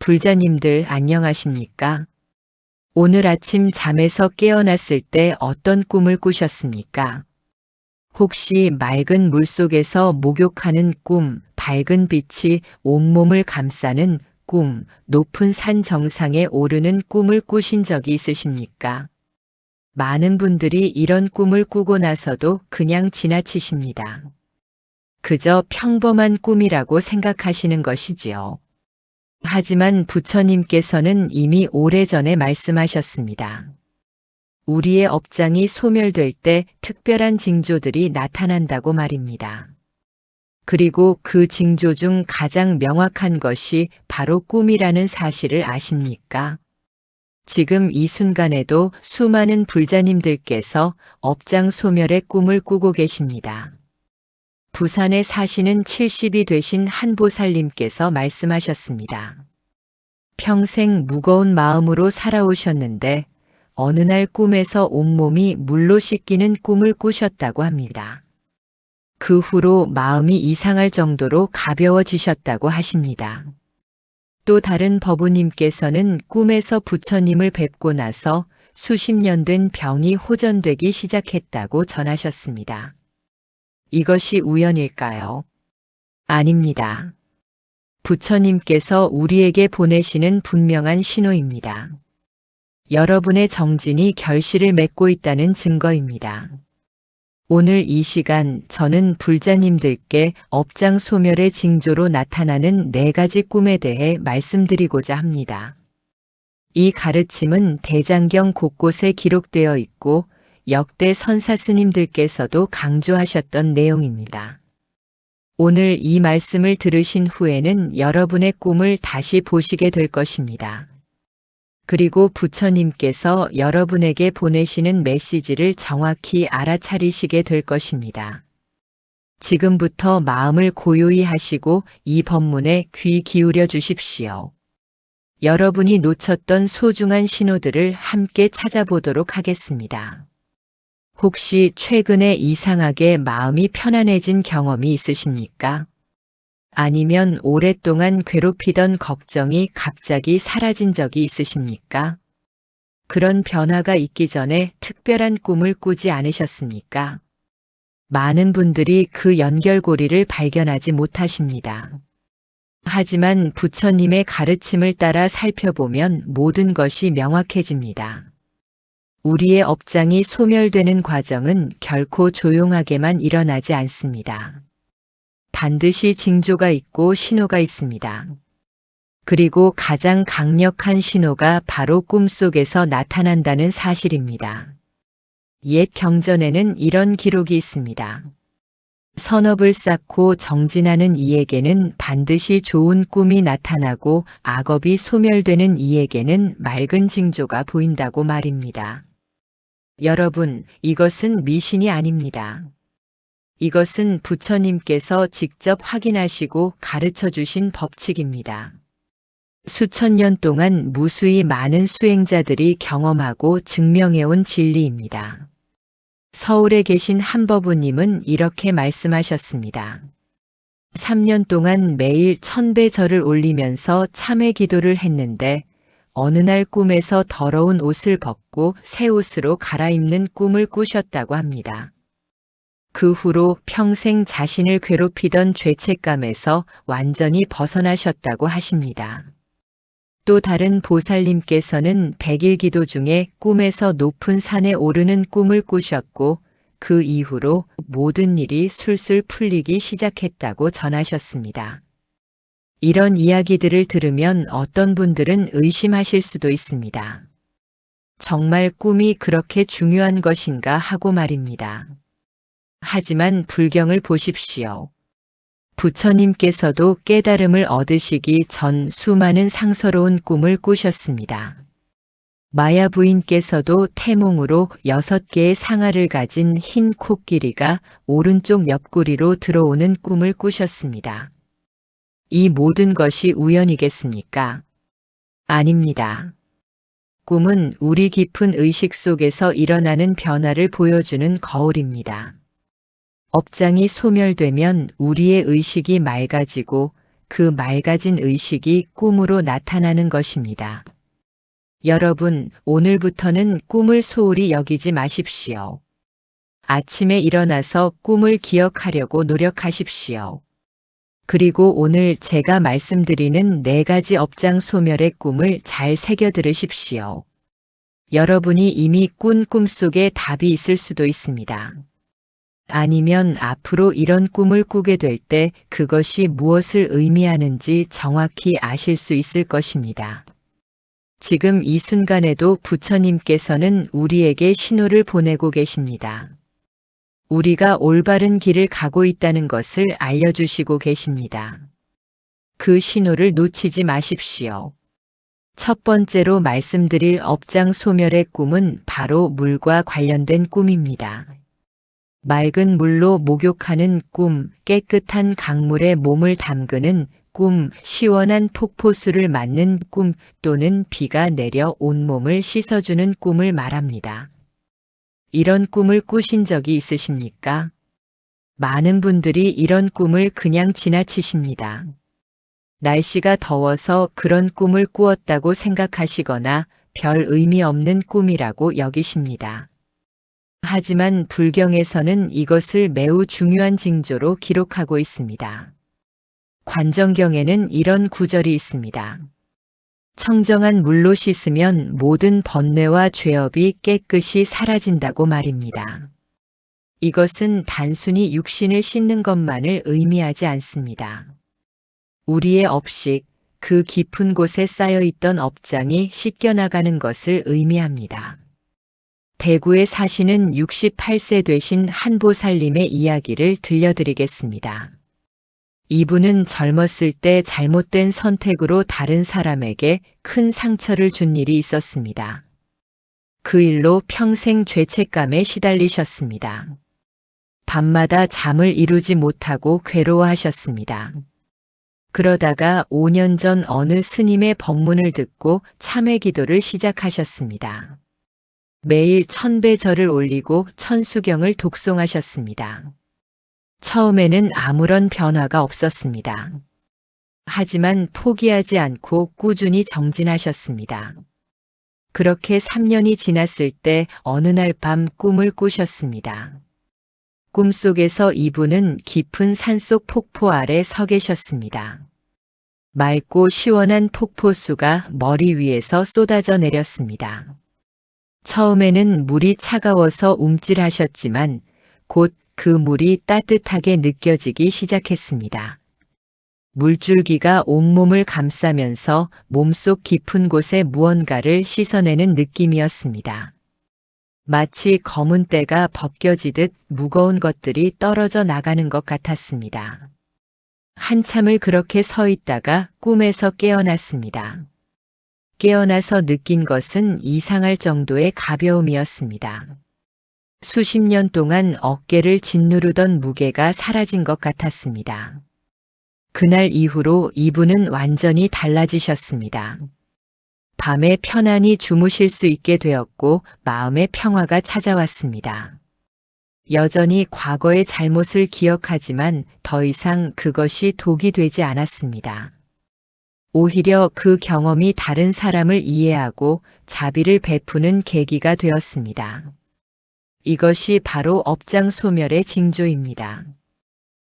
불자님들 안녕하십니까? 오늘 아침 잠에서 깨어났을 때 어떤 꿈을 꾸셨습니까? 혹시 맑은 물속에서 목욕하는 꿈, 밝은 빛이 온몸을 감싸는 꿈, 높은 산 정상에 오르는 꿈을 꾸신 적이 있으십니까? 많은 분들이 이런 꿈을 꾸고 나서도 그냥 지나치십니다. 그저 평범한 꿈이라고 생각하시는 것이지요. 하지만 부처님께서는 이미 오래전에 말씀하셨습니다. 우리의 업장이 소멸될 때 특별한 징조들이 나타난다고 말입니다. 그리고 그 징조 중 가장 명확한 것이 바로 꿈이라는 사실을 아십니까? 지금 이 순간에도 수많은 불자님들께서 업장 소멸의 꿈을 꾸고 계십니다. 부산에 사시는 70이 되신 한 보살님께서 말씀하셨습니다. 평생 무거운 마음으로 살아오셨는데 어느 날 꿈에서 온몸이 물로 씻기는 꿈을 꾸셨다고 합니다. 그 후로 마음이 이상할 정도로 가벼워지셨다고 하십니다. 또 다른 법우님께서는 꿈에서 부처님을 뵙고 나서 수십 년 된 병이 호전되기 시작했다고 전하셨습니다. 이것이 우연일까요? 아닙니다. 부처님께서 우리에게 보내시는 분명한 신호입니다. 여러분의 정진이 결실을 맺고 있다는 증거입니다. 오늘 이 시간 저는 불자님들께 업장 소멸의 징조로 나타나는 4가지 꿈에 대해 말씀드리고자 합니다. 이 가르침은 대장경 곳곳에 기록되어 있고 역대 선사 스님들께서도 강조하셨던 내용입니다. 오늘 이 말씀을 들으신 후에는 여러분의 꿈을 다시 보시게 될 것입니다. 그리고 부처님께서 여러분에게 보내시는 메시지를 정확히 알아차리시게 될 것입니다. 지금부터 마음을 고요히 하시고 이 법문에 귀 기울여 주십시오. 여러분이 놓쳤던 소중한 신호들을 함께 찾아보도록 하겠습니다. 혹시 최근에 이상하게 마음이 편안해진 경험이 있으십니까? 아니면 오랫동안 괴롭히던 걱정이 갑자기 사라진 적이 있으십니까? 그런 변화가 있기 전에 특별한 꿈을 꾸지 않으셨습니까? 많은 분들이 그 연결고리를 발견하지 못하십니다. 하지만 부처님의 가르침을 따라 살펴보면 모든 것이 명확해집니다. 우리의 업장이 소멸되는 과정은 결코 조용하게만 일어나지 않습니다. 반드시 징조가 있고 신호가 있습니다. 그리고 가장 강력한 신호가 바로 꿈속에서 나타난다는 사실입니다. 옛 경전에는 이런 기록이 있습니다. 선업을 쌓고 정진하는 이에게는 반드시 좋은 꿈이 나타나고 악업이 소멸되는 이에게는 맑은 징조가 보인다고 말입니다. 여러분, 이것은 미신이 아닙니다. 이것은 부처님께서 직접 확인하시고 가르쳐 주신 법칙입니다. 수천 년 동안 무수히 많은 수행자들이 경험하고 증명해온 진리입니다. 서울에 계신 한법우님은 이렇게 말씀하셨습니다. 3년 동안 매일 1000배 절을 올리면서 참회 기도를 했는데 어느 날 꿈에서 더러운 옷을 벗고 새 옷으로 갈아입는 꿈을 꾸셨다고 합니다. 그 후로 평생 자신을 괴롭히던 죄책감에서 완전히 벗어나셨다고 하십니다. 또 다른 보살님께서는 100일 기도 중에 꿈에서 높은 산에 오르는 꿈을 꾸셨고 그 이후로 모든 일이 술술 풀리기 시작했다고 전하셨습니다. 이런 이야기들을 들으면 어떤 분들은 의심하실 수도 있습니다. 정말 꿈이 그렇게 중요한 것인가 하고 말입니다. 하지만 불경을 보십시오. 부처님께서도 깨달음을 얻으시기 전 수많은 상서로운 꿈을 꾸셨습니다. 마야 부인께서도 태몽으로 6개의 상아를 가진 흰 코끼리가 오른쪽 옆구리로 들어오는 꿈을 꾸셨습니다. 이 모든 것이 우연이겠습니까? 아닙니다. 꿈은 우리 깊은 의식 속에서 일어나는 변화를 보여주는 거울입니다. 업장이 소멸되면 우리의 의식이 맑아지고 그 맑아진 의식이 꿈으로 나타나는 것입니다. 여러분, 오늘부터는 꿈을 소홀히 여기지 마십시오. 아침에 일어나서 꿈을 기억하려고 노력하십시오. 그리고 오늘 제가 말씀드리는 4가지 업장 소멸의 꿈을 잘 새겨 들으십시오. 여러분이 이미 꾼 꿈 속에 답이 있을 수도 있습니다. 아니면 앞으로 이런 꿈을 꾸게 될 때 그것이 무엇을 의미하는지 정확히 아실 수 있을 것입니다. 지금 이 순간에도 부처님께서는 우리에게 신호를 보내고 계십니다. 우리가 올바른 길을 가고 있다는 것을 알려주시고 계십니다. 그 신호를 놓치지 마십시오. 첫 번째로 말씀드릴 업장 소멸의 꿈은 바로 물과 관련된 꿈입니다. 맑은 물로 목욕하는 꿈, 깨끗한 강물에 몸을 담그는 꿈, 시원한 폭포수를 맞는 꿈 또는 비가 내려 온몸을 씻어주는 꿈을 말합니다. 이런 꿈을 꾸신 적이 있으십니까? 많은 분들이 이런 꿈을 그냥 지나치십니다. 날씨가 더워서 그런 꿈을 꾸었다고 생각하시거나 별 의미 없는 꿈이라고 여기십니다. 하지만 불경에서는 이것을 매우 중요한 징조로 기록하고 있습니다. 관정경에는 이런 구절이 있습니다. 청정한 물로 씻으면 모든 번뇌와 죄업이 깨끗이 사라진다고 말입니다. 이것은 단순히 육신을 씻는 것만을 의미하지 않습니다. 우리의 업식, 그 깊은 곳에 쌓여있던 업장이 씻겨나가는 것을 의미합니다. 대구에 사시는 68세 되신 한 보살님의 이야기를 들려드리겠습니다. 이분은 젊었을 때 잘못된 선택으로 다른 사람에게 큰 상처를 준 일이 있었습니다. 그 일로 평생 죄책감에 시달리셨습니다. 밤마다 잠을 이루지 못하고 괴로워하셨습니다. 그러다가 5년 전 어느 스님의 법문을 듣고 참회 기도를 시작하셨습니다. 매일 1000배 절을 올리고 천수경을 독송하셨습니다. 처음에는 아무런 변화가 없었습니다. 하지만 포기하지 않고 꾸준히 정진하셨습니다. 그렇게 3년이 지났을 때 어느 날 밤 꿈을 꾸셨습니다. 꿈속에서 이분은 깊은 산속 폭포 아래 서 계셨습니다. 맑고 시원한 폭포수가 머리 위에서 쏟아져 내렸습니다. 처음에는 물이 차가워서 움찔하셨지만 곧 그 물이 따뜻하게 느껴지기 시작했습니다. 물줄기가 온몸을 감싸면서 몸속 깊은 곳에 무언가를 씻어내는 느낌이었습니다. 마치 검은 때가 벗겨지듯 무거운 것들이 떨어져 나가는 것 같았습니다. 한참을 그렇게 서 있다가 꿈에서 깨어났습니다. 깨어나서 느낀 것은 이상할 정도의 가벼움이었습니다. 수십 년 동안 어깨를 짓누르던 무게가 사라진 것 같았습니다. 그날 이후로 이분은 완전히 달라지셨습니다. 밤에 편안히 주무실 수 있게 되었고 마음의 평화가 찾아왔습니다. 여전히 과거의 잘못을 기억하지만 더 이상 그것이 독이 되지 않았습니다. 오히려 그 경험이 다른 사람을 이해하고 자비를 베푸는 계기가 되었습니다. 이것이 바로 업장 소멸의 징조입니다.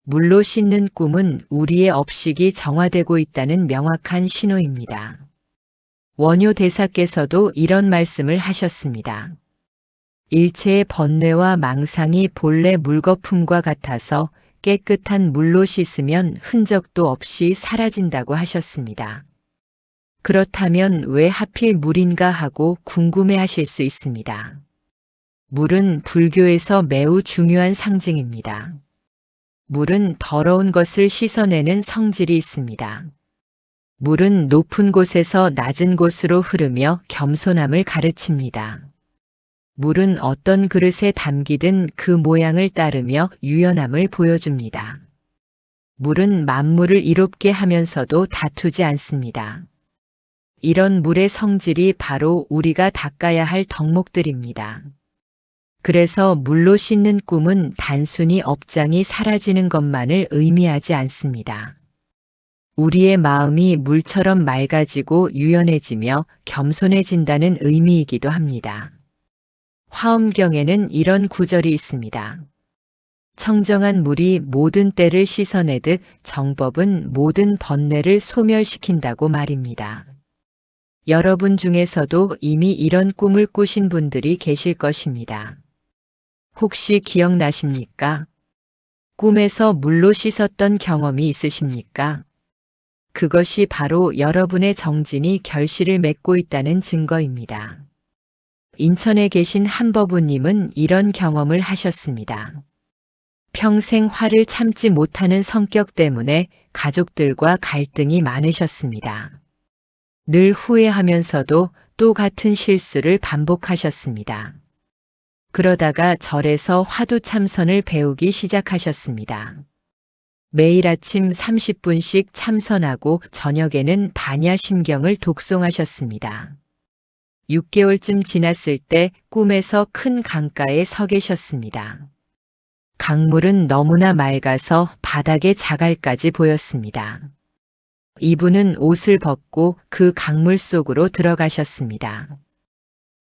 물로 씻는 꿈은 우리의 업식이 정화되고 있다는 명확한 신호입니다. 원효 대사께서도 이런 말씀을 하셨습니다. 일체의 번뇌와 망상이 본래 물거품과 같아서 깨끗한 물로 씻으면 흔적도 없이 사라진다고 하셨습니다. 그렇다면 왜 하필 물인가 하고 궁금해 하실 수 있습니다. 물은 불교에서 매우 중요한 상징입니다. 물은 더러운 것을 씻어내는 성질이 있습니다. 물은 높은 곳에서 낮은 곳으로 흐르며 겸손함을 가르칩니다. 물은 어떤 그릇에 담기든 그 모양을 따르며 유연함을 보여줍니다. 물은 만물을 이롭게 하면서도 다투지 않습니다. 이런 물의 성질이 바로 우리가 닦아야 할 덕목들입니다. 그래서 물로 씻는 꿈은 단순히 업장이 사라지는 것만을 의미하지 않습니다. 우리의 마음이 물처럼 맑아지고 유연해지며 겸손해진다는 의미이기도 합니다. 화엄경에는 이런 구절이 있습니다. 청정한 물이 모든 때를 씻어내듯 정법은 모든 번뇌를 소멸시킨다고 말입니다. 여러분 중에서도 이미 이런 꿈을 꾸신 분들이 계실 것입니다. 혹시 기억나십니까? 꿈에서 물로 씻었던 경험이 있으십니까? 그것이 바로 여러분의 정진이 결실을 맺고 있다는 증거입니다. 인천에 계신 한버부님은 이런 경험을 하셨습니다. 평생 화를 참지 못하는 성격 때문에 가족들과 갈등이 많으셨습니다. 늘 후회하면서도 또 같은 실수를 반복하셨습니다. 그러다가 절에서 화두참선을 배우기 시작하셨습니다. 매일 아침 30분씩 참선하고 저녁에는 반야심경을 독송하셨습니다. 6개월쯤 지났을 때 꿈에서 큰 강가에 서 계셨습니다. 강물은 너무나 맑아서 바닥에 자갈까지 보였습니다. 이분은 옷을 벗고 그 강물 속으로 들어가셨습니다.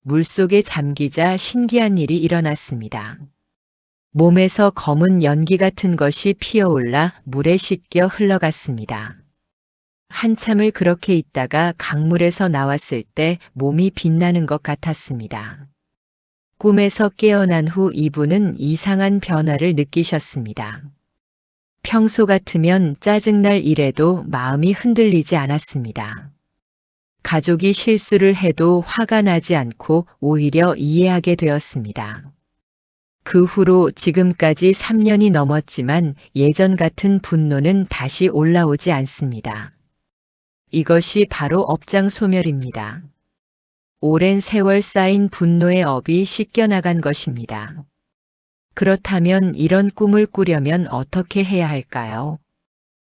물속에 잠기자 신기한 일이 일어났습니다. 몸에서 검은 연기 같은 것이 피어올라 물에 씻겨 흘러갔습니다. 한참을 그렇게 있다가 강물에서 나왔을 때 몸이 빛나는 것 같았습니다. 꿈에서 깨어난 후 이분은 이상한 변화를 느끼셨습니다. 평소 같으면 짜증날 일에도 마음이 흔들리지 않았습니다. 가족이 실수를 해도 화가 나지 않고 오히려 이해하게 되었습니다. 그 후로 지금까지 3년이 넘었지만 예전 같은 분노는 다시 올라오지 않습니다. 이것이 바로 업장소멸입니다. 오랜 세월 쌓인 분노의 업이 씻겨나간 것입니다. 그렇다면 이런 꿈을 꾸려면 어떻게 해야 할까요?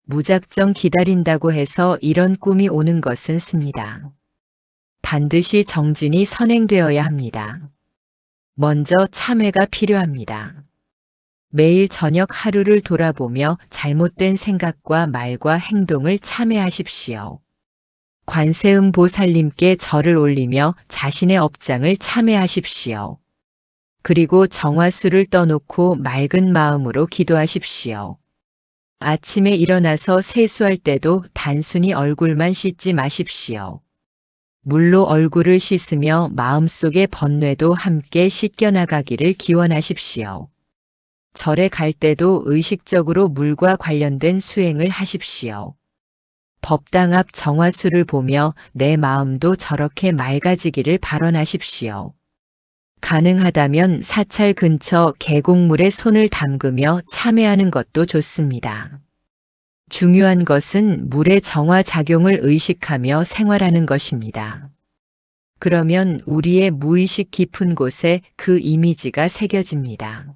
무작정 기다린다고 해서 이런 꿈이 오는 것은 씁니다. 반드시 정진이 선행되어야 합니다. 먼저 참회가 필요합니다. 매일 저녁 하루를 돌아보며 잘못된 생각과 말과 행동을 참회하십시오. 관세음 보살님께 절을 올리며 자신의 업장을 참회하십시오. 그리고 정화수를 떠놓고 맑은 마음으로 기도하십시오. 아침에 일어나서 세수할 때도 단순히 얼굴만 씻지 마십시오. 물로 얼굴을 씻으며 마음속의 번뇌도 함께 씻겨나가기를 기원하십시오. 절에 갈 때도 의식적으로 물과 관련된 수행을 하십시오. 법당 앞 정화수를 보며 내 마음도 저렇게 맑아지기를 발언하십시오. 가능하다면 사찰 근처 계곡물에 손을 담그며 참회하는 것도 좋습니다. 중요한 것은 물의 정화 작용을 의식하며 생활하는 것입니다. 그러면 우리의 무의식 깊은 곳에 그 이미지가 새겨집니다.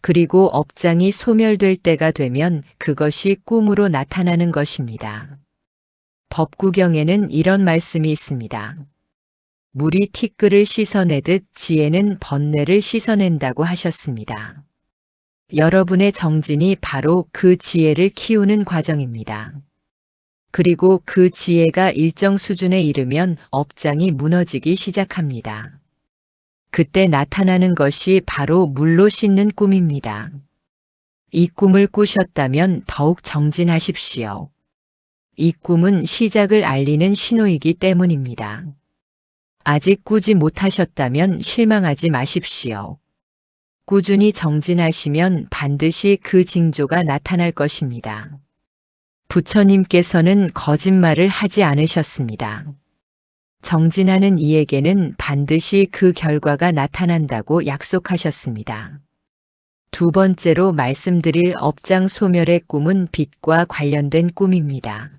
그리고 업장이 소멸될 때가 되면 그것이 꿈으로 나타나는 것입니다. 법구경에는 이런 말씀이 있습니다. 물이 티끌을 씻어내듯 지혜는 번뇌를 씻어낸다고 하셨습니다. 여러분의 정진이 바로 그 지혜를 키우는 과정입니다. 그리고 그 지혜가 일정 수준에 이르면 업장이 무너지기 시작합니다. 그때 나타나는 것이 바로 물로 씻는 꿈입니다. 이 꿈을 꾸셨다면 더욱 정진하십시오. 이 꿈은 시작을 알리는 신호이기 때문입니다. 아직 꾸지 못하셨다면 실망하지 마십시오. 꾸준히 정진하시면 반드시 그 징조가 나타날 것입니다. 부처님께서는 거짓말을 하지 않으셨습니다. 정진하는 이에게는 반드시 그 결과가 나타난다고 약속하셨습니다. 두 번째로 말씀드릴 업장 소멸의 꿈은 빛과 관련된 꿈입니다.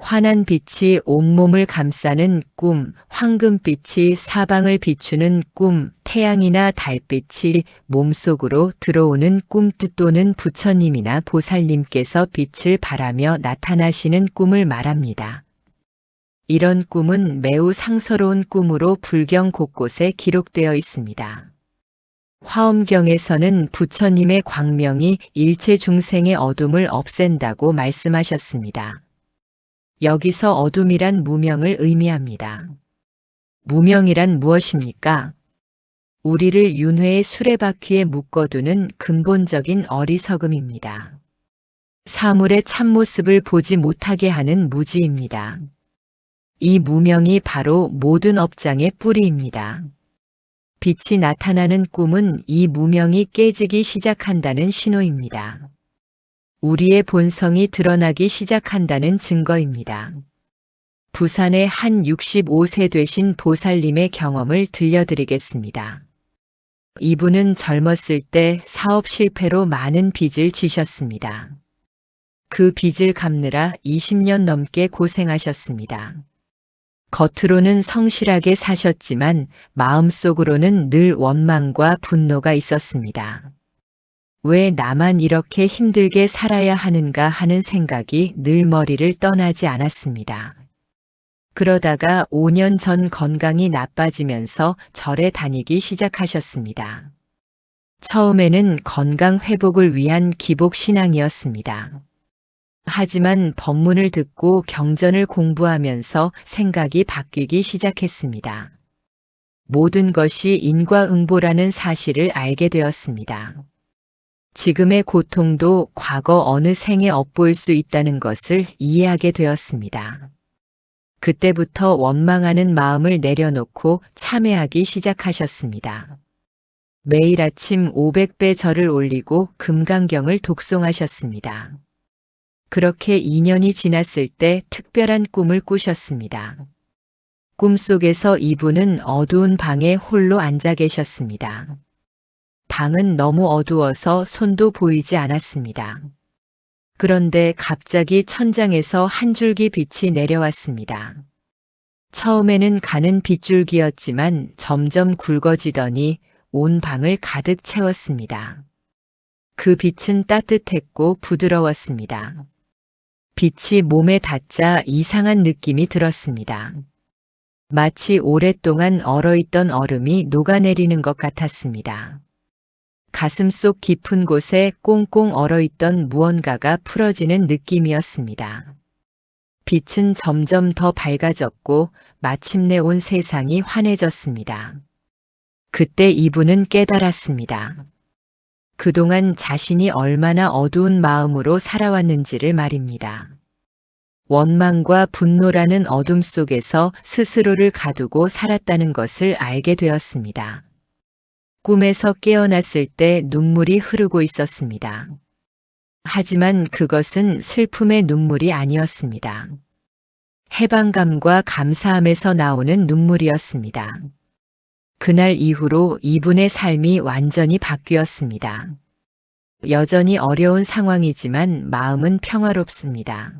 환한 빛이 온몸을 감싸는 꿈, 황금빛이 사방을 비추는 꿈, 태양이나 달빛이 몸속으로 들어오는 꿈 또는 부처님이나 보살님께서 빛을 발하며 나타나시는 꿈을 말합니다. 이런 꿈은 매우 상서로운 꿈으로 불경 곳곳에 기록되어 있습니다. 화엄경에서는 부처님의 광명이 일체 중생의 어둠을 없앤다고 말씀하셨습니다. 여기서 어둠이란 무명을 의미합니다. 무명이란 무엇입니까? 우리를 윤회의 수레바퀴에 묶어두는 근본적인 어리석음입니다. 사물의 참모습을 보지 못하게 하는 무지입니다. 이 무명이 바로 모든 업장의 뿌리입니다. 빛이 나타나는 꿈은 이 무명이 깨지기 시작한다는 신호입니다. 우리의 본성이 드러나기 시작한다는 증거입니다. 부산의 한 65세 되신 보살님의 경험을 들려드리겠습니다. 이분은 젊었을 때 사업 실패로 많은 빚을 지셨습니다. 그 빚을 갚느라 20년 넘게 고생하셨습니다. 겉으로는 성실하게 사셨지만 마음속으로는 늘 원망과 분노가 있었습니다. 왜 나만 이렇게 힘들게 살아야 하는가 하는 생각이 늘 머리를 떠나지 않았습니다. 그러다가 5년 전 건강이 나빠지면서 절에 다니기 시작하셨습니다. 처음에는 건강 회복을 위한 기복 신앙이었습니다. 하지만 법문을 듣고 경전을 공부하면서 생각이 바뀌기 시작했습니다. 모든 것이 인과응보라는 사실을 알게 되었습니다. 지금의 고통도 과거 어느 생에 엿보일 수 있다는 것을 이해하게 되었습니다. 그때부터 원망하는 마음을 내려놓고 참회하기 시작하셨습니다. 매일 아침 500배 절을 올리고 금강경을 독송하셨습니다. 그렇게 2년이 지났을 때 특별한 꿈을 꾸셨습니다. 꿈속에서 이분은 어두운 방에 홀로 앉아 계셨습니다. 방은 너무 어두워서 손도 보이지 않았습니다. 그런데 갑자기 천장에서 한 줄기 빛이 내려왔습니다. 처음에는 가는 빗줄기였지만 점점 굵어지더니 온 방을 가득 채웠습니다. 그 빛은 따뜻했고 부드러웠습니다. 빛이 몸에 닿자 이상한 느낌이 들었습니다. 마치 오랫동안 얼어있던 얼음이 녹아내리는 것 같았습니다. 가슴속 깊은 곳에 꽁꽁 얼어있던 무언가가 풀어지는 느낌이었습니다. 빛은 점점 더 밝아졌고 마침내 온 세상이 환해졌습니다. 그때 이분은 깨달았습니다. 그동안 자신이 얼마나 어두운 마음으로 살아왔는지를 말입니다. 원망과 분노라는 어둠 속에서 스스로를 가두고 살았다는 것을 알게 되었습니다. 꿈에서 깨어났을 때 눈물이 흐르고 있었습니다. 하지만 그것은 슬픔의 눈물이 아니었습니다. 해방감과 감사함에서 나오는 눈물이었습니다. 그날 이후로 이분의 삶이 완전히 바뀌었습니다. 여전히 어려운 상황이지만 마음은 평화롭습니다.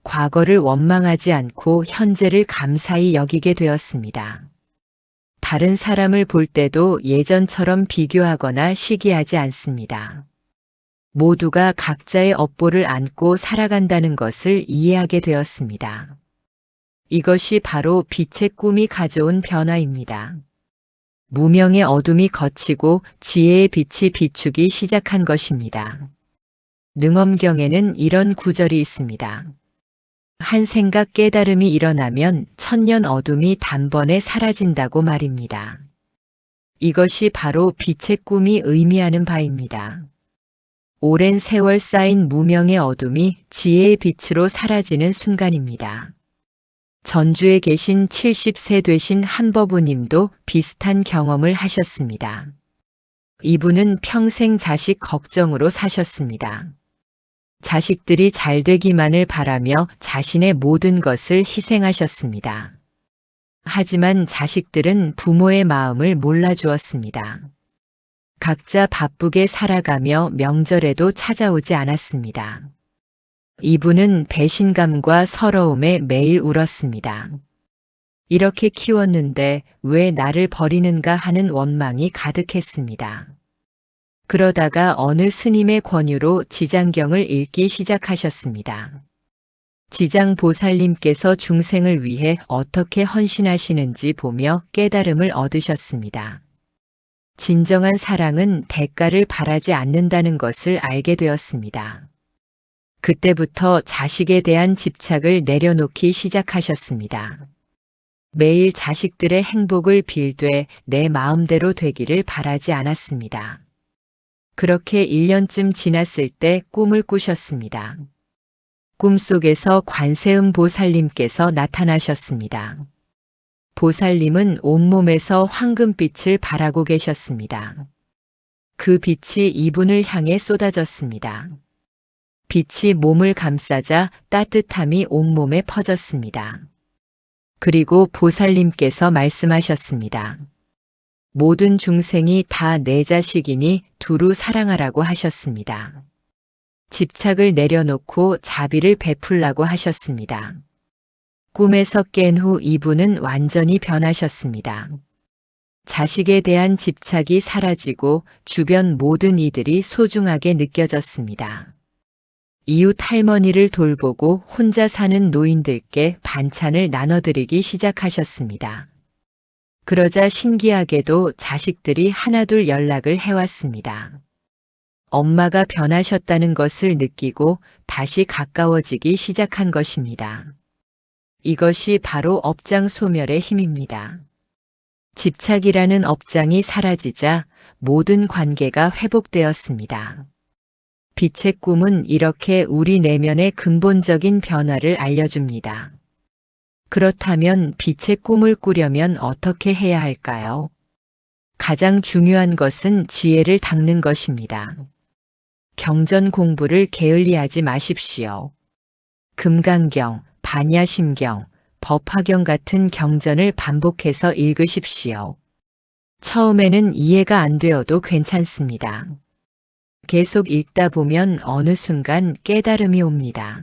과거를 원망하지 않고 현재를 감사히 여기게 되었습니다. 다른 사람을 볼 때도 예전처럼 비교하거나 시기하지 않습니다. 모두가 각자의 업보를 안고 살아간다는 것을 이해하게 되었습니다. 이것이 바로 빛의 꿈이 가져온 변화입니다. 무명의 어둠이 걷히고 지혜의 빛이 비추기 시작한 것입니다. 능엄경에는 이런 구절이 있습니다. 한 생각 깨달음이 일어나면 천년 어둠이 단번에 사라진다고 말입니다. 이것이 바로 빛의 꿈이 의미하는 바입니다. 오랜 세월 쌓인 무명의 어둠이 지혜의 빛으로 사라지는 순간입니다. 전주에 계신 70세 되신 한버부님도 비슷한 경험을 하셨습니다. 이분은 평생 자식 걱정으로 사셨습니다. 자식들이 잘 되기만을 바라며 자신의 모든 것을 희생하셨습니다. 하지만 자식들은 부모의 마음을 몰라주었습니다. 각자 바쁘게 살아가며 명절에도 찾아오지 않았습니다. 이분은 배신감과 서러움에 매일 울었습니다. 이렇게 키웠는데 왜 나를 버리는가 하는 원망이 가득했습니다. 그러다가 어느 스님의 권유로 지장경을 읽기 시작하셨습니다. 지장보살님께서 중생을 위해 어떻게 헌신하시는지 보며 깨달음을 얻으셨습니다. 진정한 사랑은 대가를 바라지 않는다는 것을 알게 되었습니다. 그때부터 자식에 대한 집착을 내려놓기 시작하셨습니다. 매일 자식들의 행복을 빌되 내 마음대로 되기를 바라지 않았습니다. 그렇게 1년쯤 지났을 때 꿈을 꾸셨습니다. 꿈속에서 관세음 보살님께서 나타나셨습니다. 보살님은 온몸에서 황금빛을 발하고 계셨습니다. 그 빛이 이분을 향해 쏟아졌습니다. 빛이 몸을 감싸자 따뜻함이 온몸에 퍼졌습니다. 그리고 보살님께서 말씀하셨습니다. 모든 중생이 다 내 자식이니 두루 사랑하라고 하셨습니다. 집착을 내려놓고 자비를 베풀라고 하셨습니다. 꿈에서 깬 후 이분은 완전히 변하셨습니다. 자식에 대한 집착이 사라지고 주변 모든 이들이 소중하게 느껴졌습니다. 이웃 할머니를 돌보고 혼자 사는 노인들께 반찬을 나눠드리기 시작하셨습니다. 그러자 신기하게도 자식들이 하나둘 연락을 해왔습니다. 엄마가 변하셨다는 것을 느끼고 다시 가까워지기 시작한 것입니다. 이것이 바로 업장 소멸의 힘입니다. 집착이라는 업장이 사라지자 모든 관계가 회복되었습니다. 빛의 꿈은 이렇게 우리 내면의 근본적인 변화를 알려줍니다. 그렇다면 빛의 꿈을 꾸려면 어떻게 해야 할까요? 가장 중요한 것은 지혜를 닦는 것입니다. 경전 공부를 게을리하지 마십시오. 금강경, 반야심경, 법화경 같은 경전을 반복해서 읽으십시오. 처음에는 이해가 안 되어도 괜찮습니다. 계속 읽다 보면 어느 순간 깨달음이 옵니다.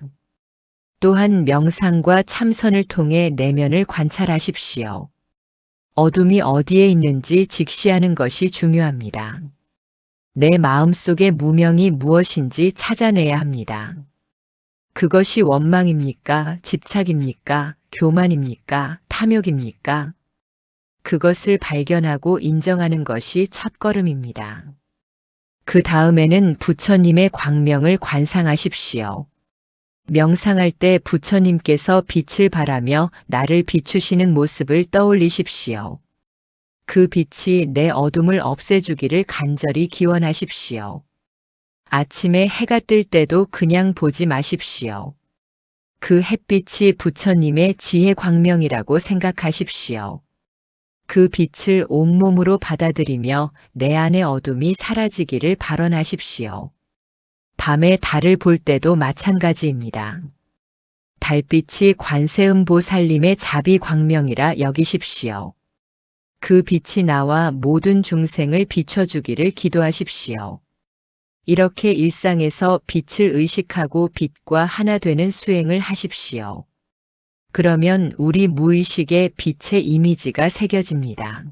또한 명상과 참선을 통해 내면을 관찰하십시오. 어둠이 어디에 있는지 직시하는 것이 중요합니다. 내 마음속의 무명이 무엇인지 찾아내야 합니다. 그것이 원망입니까? 집착입니까? 교만입니까? 탐욕입니까? 그것을 발견하고 인정하는 것이 첫걸음입니다. 그 다음에는 부처님의 광명을 관상하십시오. 명상할 때 부처님께서 빛을 발하며 나를 비추시는 모습을 떠올리십시오. 그 빛이 내 어둠을 없애주기를 간절히 기원하십시오. 아침에 해가 뜰 때도 그냥 보지 마십시오. 그 햇빛이 부처님의 지혜 광명이라고 생각하십시오. 그 빛을 온몸으로 받아들이며 내 안의 어둠이 사라지기를 발언하십시오. 밤에 달을 볼 때도 마찬가지입니다. 달빛이 관세음 보살님의 자비 광명이라 여기십시오. 그 빛이 나와 모든 중생을 비춰주기를 기도하십시오. 이렇게 일상에서 빛을 의식하고 빛과 하나 되는 수행을 하십시오. 그러면 우리 무의식에 빛의 이미지가 새겨집니다.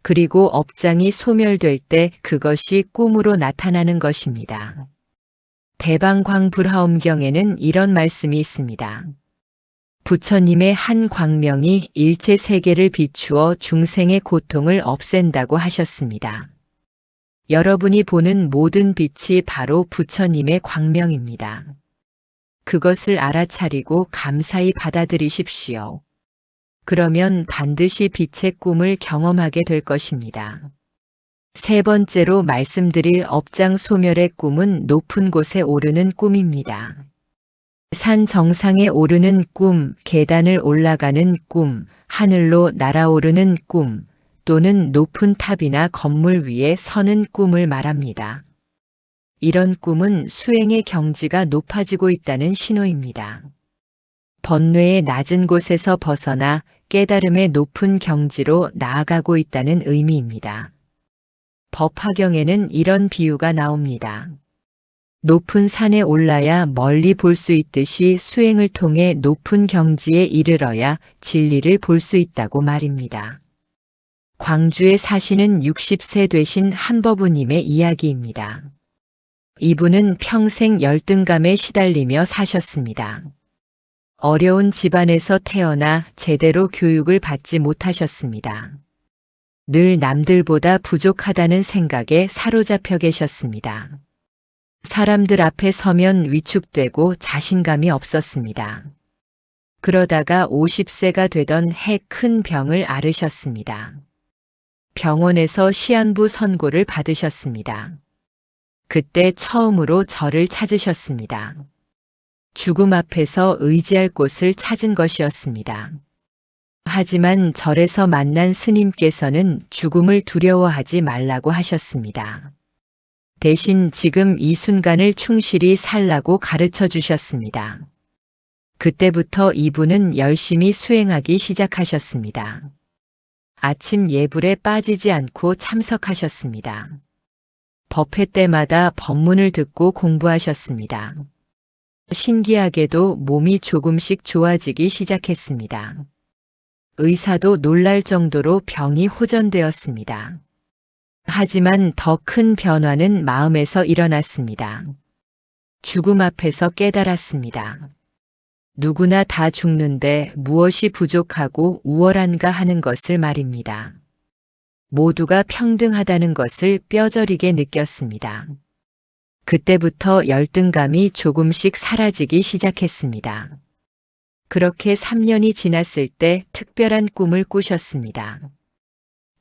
그리고 업장이 소멸될 때 그것이 꿈으로 나타나는 것입니다. 대방광불화엄경에는 이런 말씀이 있습니다. 부처님의 한 광명이 일체 세계를 비추어 중생의 고통을 없앤다고 하셨습니다. 여러분이 보는 모든 빛이 바로 부처님의 광명입니다. 그것을 알아차리고 감사히 받아들이십시오. 그러면 반드시 빛의 꿈을 경험하게 될 것입니다. 세 번째로 말씀드릴 업장 소멸의 꿈은 높은 곳에 오르는 꿈입니다. 산 정상에 오르는 꿈, 계단을 올라가는 꿈, 하늘로 날아오르는 꿈, 또는 높은 탑이나 건물 위에 서는 꿈을 말합니다. 이런 꿈은 수행의 경지가 높아지고 있다는 신호입니다. 번뇌의 낮은 곳에서 벗어나 깨달음의 높은 경지로 나아가고 있다는 의미입니다. 법화경에는 이런 비유가 나옵니다. 높은 산에 올라야 멀리 볼 수 있듯이 수행을 통해 높은 경지에 이르러야 진리를 볼 수 있다고 말입니다. 광주에 사시는 60세 되신 한버부님의 이야기입니다. 이분은 평생 열등감에 시달리며 사셨습니다. 어려운 집안에서 태어나 제대로 교육을 받지 못하셨습니다. 늘 남들보다 부족하다는 생각에 사로잡혀 계셨습니다. 사람들 앞에 서면 위축되고 자신감이 없었습니다. 그러다가 50세가 되던 해 큰 병을 앓으셨습니다. 병원에서 시한부 선고를 받으셨습니다. 그때 처음으로 저를 찾으셨습니다. 죽음 앞에서 의지할 곳을 찾은 것이었습니다. 하지만 절에서 만난 스님께서는 죽음을 두려워하지 말라고 하셨습니다. 대신 지금 이 순간을 충실히 살라고 가르쳐 주셨습니다. 그때부터 이분은 열심히 수행하기 시작하셨습니다. 아침 예불에 빠지지 않고 참석하셨습니다. 법회 때마다 법문을 듣고 공부하셨습니다. 신기하게도 몸이 조금씩 좋아지기 시작했습니다. 의사도 놀랄 정도로 병이 호전되었습니다. 하지만 더 큰 변화는 마음에서 일어났습니다. 죽음 앞에서 깨달았습니다. 누구나 다 죽는데 무엇이 부족하고 우월한가 하는 것을 말입니다. 모두가 평등하다는 것을 뼈저리게 느꼈습니다. 그때부터 열등감이 조금씩 사라지기 시작했습니다. 그렇게 3년이 지났을 때 특별한 꿈을 꾸셨습니다.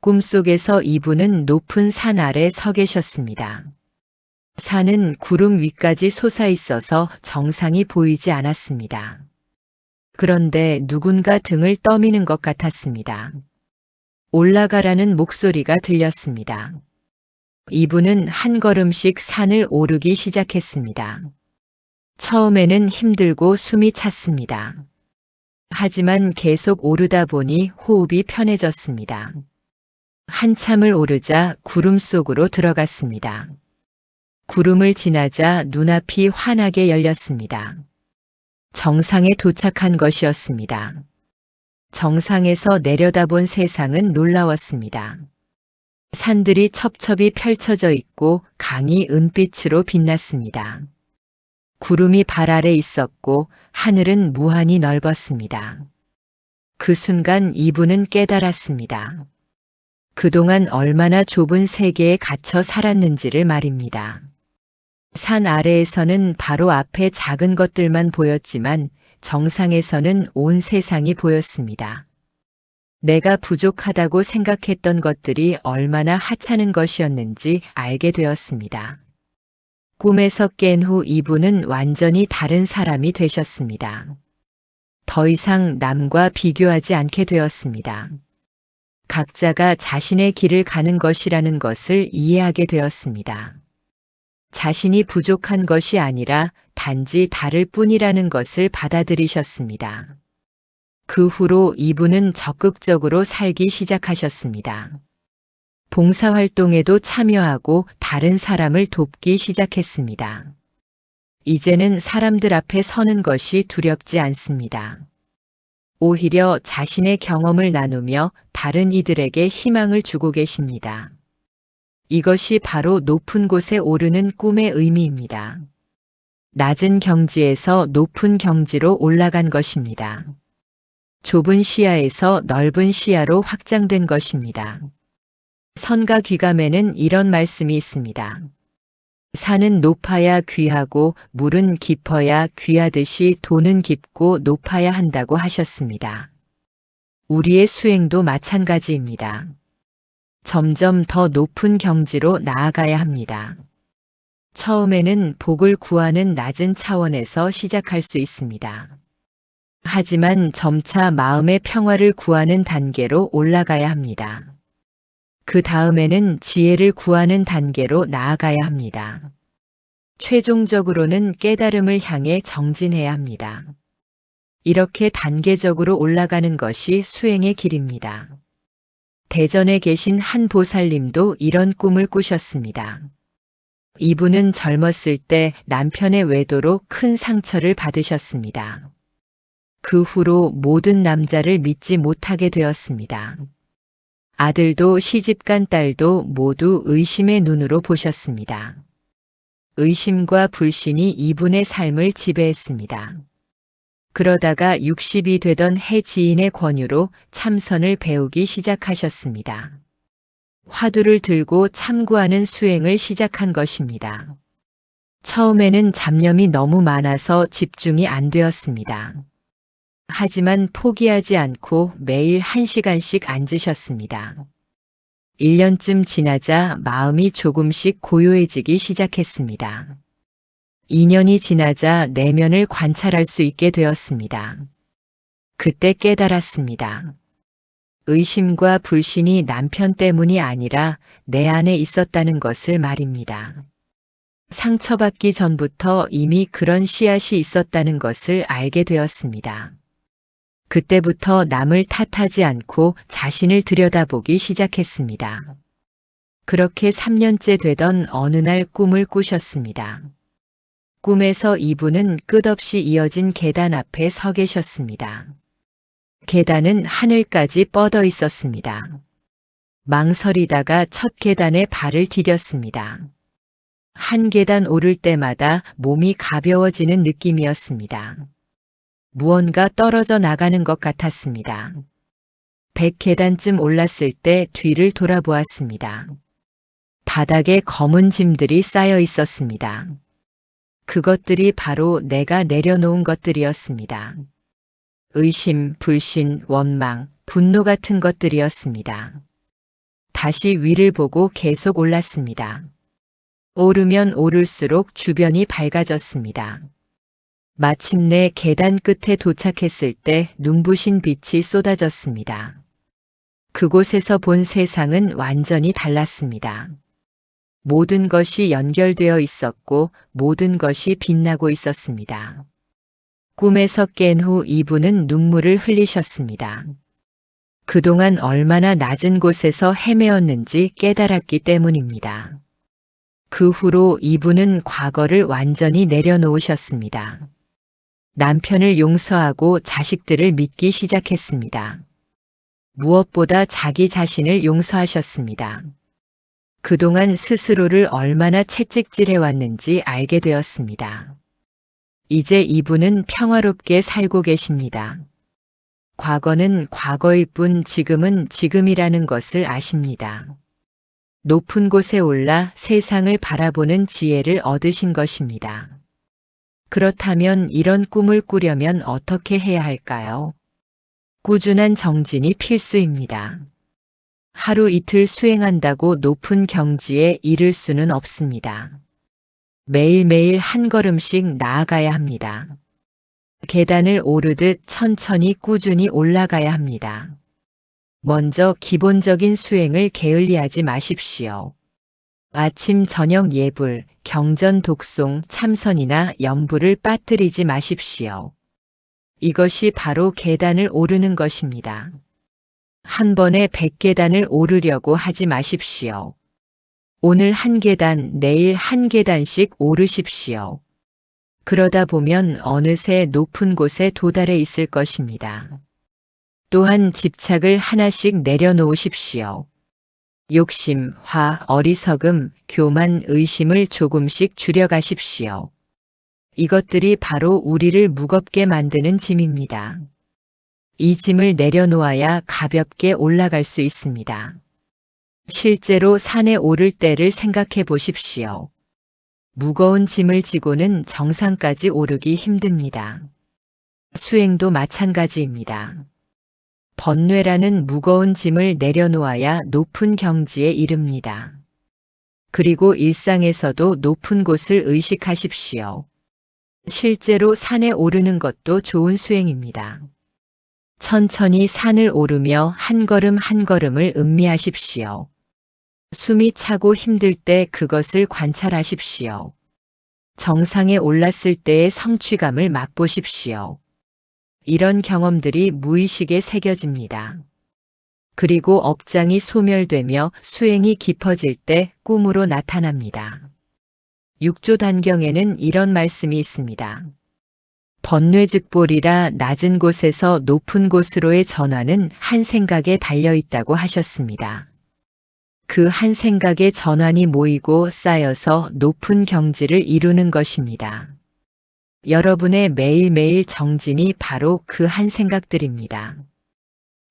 꿈속에서 이분은 높은 산 아래 서 계셨습니다. 산은 구름 위까지 솟아 있어서 정상이 보이지 않았습니다. 그런데 누군가 등을 떠미는 것 같았습니다. 올라가라는 목소리가 들렸습니다. 이분은 한 걸음씩 산을 오르기 시작했습니다. 처음에는 힘들고 숨이 찼습니다. 하지만 계속 오르다 보니 호흡이 편해졌습니다. 한참을 오르자 구름 속으로 들어갔습니다. 구름을 지나자 눈앞이 환하게 열렸습니다. 정상에 도착한 것이었습니다. 정상에서 내려다본 세상은 놀라웠습니다. 산들이 첩첩이 펼쳐져 있고 강이 은빛으로 빛났습니다. 구름이 발 아래 있었고 하늘은 무한히 넓었습니다. 그 순간 이분은 깨달았습니다. 그동안 얼마나 좁은 세계에 갇혀 살았는지를 말입니다. 산 아래에서는 바로 앞에 작은 것들만 보였지만 정상에서는 온 세상이 보였습니다. 내가 부족하다고 생각했던 것들이 얼마나 하찮은 것이었는지 알게 되었습니다. 꿈에서 깬 후 이분은 완전히 다른 사람이 되셨습니다. 더 이상 남과 비교하지 않게 되었습니다. 각자가 자신의 길을 가는 것이라는 것을 이해하게 되었습니다. 자신이 부족한 것이 아니라 단지 다를 뿐이라는 것을 받아들이셨습니다. 그 후로 이분은 적극적으로 살기 시작하셨습니다. 봉사활동에도 참여하고 다른 사람을 돕기 시작했습니다. 이제는 사람들 앞에 서는 것이 두렵지 않습니다. 오히려 자신의 경험을 나누며 다른 이들에게 희망을 주고 계십니다. 이것이 바로 높은 곳에 오르는 꿈의 의미입니다. 낮은 경지에서 높은 경지로 올라간 것입니다. 좁은 시야에서 넓은 시야로 확장된 것입니다. 선가 귀감에는 이런 말씀이 있습니다. 산은 높아야 귀하고 물은 깊어야 귀하듯이 돈은 깊고 높아야 한다고 하셨습니다. 우리의 수행도 마찬가지입니다. 점점 더 높은 경지로 나아가야 합니다. 처음에는 복을 구하는 낮은 차원에서 시작할 수 있습니다. 하지만 점차 마음의 평화를 구하는 단계로 올라가야 합니다. 그 다음에는 지혜를 구하는 단계로 나아가야 합니다. 최종적으로는 깨달음을 향해 정진해야 합니다. 이렇게 단계적으로 올라가는 것이 수행의 길입니다. 대전에 계신 한 보살님도 이런 꿈을 꾸셨습니다. 이분은 젊었을 때 남편의 외도로 큰 상처를 받으셨습니다. 그 후로 모든 남자를 믿지 못하게 되었습니다. 아들도 시집간 딸도 모두 의심의 눈으로 보셨습니다. 의심과 불신이 이분의 삶을 지배했습니다. 그러다가 60이 되던 해 지인의 권유로 참선을 배우기 시작하셨습니다. 화두를 들고 참구하는 수행을 시작한 것입니다. 처음에는 잡념이 너무 많아서 집중이 안 되었습니다. 하지만 포기하지 않고 매일 1시간씩 앉으셨습니다. 1년쯤 지나자 마음이 조금씩 고요해지기 시작했습니다. 2년이 지나자 내면을 관찰할 수 있게 되었습니다. 그때 깨달았습니다. 의심과 불신이 남편 때문이 아니라 내 안에 있었다는 것을 말입니다. 상처받기 전부터 이미 그런 씨앗이 있었다는 것을 알게 되었습니다. 그때부터 남을 탓하지 않고 자신을 들여다보기 시작했습니다. 그렇게 3년째 되던 어느 날 꿈을 꾸셨습니다. 꿈에서 이분은 끝없이 이어진 계단 앞에 서 계셨습니다. 계단은 하늘까지 뻗어 있었습니다. 망설이다가 첫 계단에 발을 디뎠습니다. 한 계단 오를 때마다 몸이 가벼워지는 느낌이었습니다. 무언가 떨어져 나가는 것 같았습니다. 100계단쯤 올랐을 때 뒤를 돌아보았습니다. 바닥에 검은 짐들이 쌓여 있었습니다. 그것들이 바로 내가 내려놓은 것들이었습니다. 의심, 불신, 원망, 분노 같은 것들이었습니다. 다시 위를 보고 계속 올랐습니다. 오르면 오를수록 주변이 밝아졌습니다. 마침내 계단 끝에 도착했을 때 눈부신 빛이 쏟아졌습니다. 그곳에서 본 세상은 완전히 달랐습니다. 모든 것이 연결되어 있었고 모든 것이 빛나고 있었습니다. 꿈에서 깬 후 이분은 눈물을 흘리셨습니다. 그동안 얼마나 낮은 곳에서 헤매었는지 깨달았기 때문입니다. 그 후로 이분은 과거를 완전히 내려놓으셨습니다. 남편을 용서하고 자식들을 믿기 시작했습니다. 무엇보다 자기 자신을 용서하셨습니다. 그동안 스스로를 얼마나 채찍질해왔는지 알게 되었습니다. 이제 이분은 평화롭게 살고 계십니다. 과거는 과거일 뿐 지금은 지금이라는 것을 아십니다. 높은 곳에 올라 세상을 바라보는 지혜를 얻으신 것입니다. 그렇다면 이런 꿈을 꾸려면 어떻게 해야 할까요? 꾸준한 정진이 필수입니다. 하루 이틀 수행한다고 높은 경지에 이를 수는 없습니다. 매일매일 한 걸음씩 나아가야 합니다. 계단을 오르듯 천천히 꾸준히 올라가야 합니다. 먼저 기본적인 수행을 게을리하지 마십시오. 아침 저녁 예불, 경전 독송, 참선이나 염불을 빠뜨리지 마십시오. 이것이 바로 계단을 오르는 것입니다. 한 번에 100계단을 오르려고 하지 마십시오. 오늘 한 계단, 내일 한 계단씩 오르십시오. 그러다 보면 어느새 높은 곳에 도달해 있을 것입니다. 또한 집착을 하나씩 내려놓으십시오. 욕심, 화, 어리석음, 교만, 의심을 조금씩 줄여가십시오. 이것들이 바로 우리를 무겁게 만드는 짐입니다. 이 짐을 내려놓아야 가볍게 올라갈 수 있습니다. 실제로 산에 오를 때를 생각해 보십시오. 무거운 짐을 지고는 정상까지 오르기 힘듭니다. 수행도 마찬가지입니다. 번뇌라는 무거운 짐을 내려놓아야 높은 경지에 이릅니다. 그리고 일상에서도 높은 곳을 의식하십시오. 실제로 산에 오르는 것도 좋은 수행입니다. 천천히 산을 오르며 한 걸음 한 걸음을 음미하십시오. 숨이 차고 힘들 때 그것을 관찰하십시오. 정상에 올랐을 때의 성취감을 맛보십시오. 이런 경험들이 무의식에 새겨집니다. 그리고 업장이 소멸되며 수행이 깊어질 때 꿈으로 나타납니다. 육조 단경에는 이런 말씀이 있습니다. 번뇌즉볼이라 낮은 곳에서 높은 곳으로의 전환은 한 생각에 달려 있다고 하셨습니다. 그 한 생각의 전환이 모이고 쌓여서 높은 경지를 이루는 것입니다. 여러분의 매일매일 정진이 바로 그 한 생각들입니다.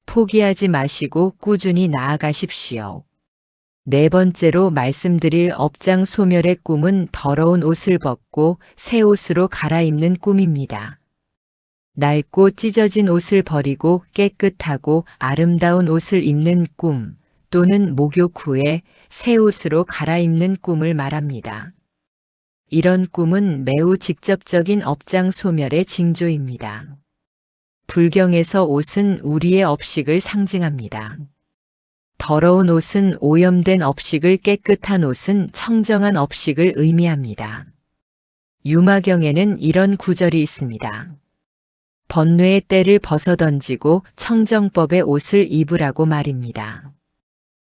포기하지 마시고 꾸준히 나아가십시오. 네 번째로 말씀드릴 업장 소멸의 꿈은 더러운 옷을 벗고 새 옷으로 갈아입는 꿈입니다. 낡고 찢어진 옷을 버리고 깨끗하고 아름다운 옷을 입는 꿈 또는 목욕 후에 새 옷으로 갈아입는 꿈을 말합니다. 이런 꿈은 매우 직접적인 업장 소멸의 징조입니다. 불경에서 옷은 우리의 업식을 상징합니다. 더러운 옷은 오염된 업식을, 깨끗한 옷은 청정한 업식을 의미합니다. 유마경에는 이런 구절이 있습니다. 번뇌의 때를 벗어던지고 청정법의 옷을 입으라고 말입니다.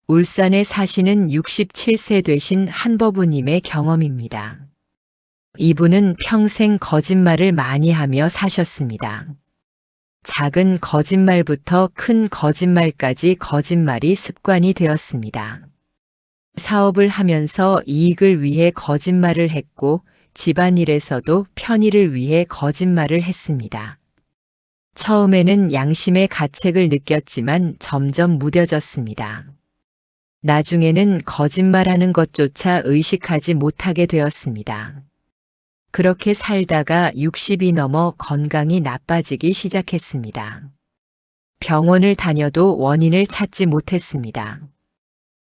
울산에 사시는 67세 되신 한버부님의 경험입니다. 이분은 평생 거짓말을 많이 하며 사셨습니다. 작은 거짓말부터 큰 거짓말까지 거짓말이 습관이 되었습니다. 사업을 하면서 이익을 위해 거짓말을 했고 집안일에서도 편의를 위해 거짓말을 했습니다. 처음에는 양심의 가책을 느꼈지만 점점 무뎌졌습니다. 나중에는 거짓말하는 것조차 의식하지 못하게 되었습니다. 그렇게 살다가 60이 넘어 건강이 나빠지기 시작했습니다. 병원을 다녀도 원인을 찾지 못했습니다.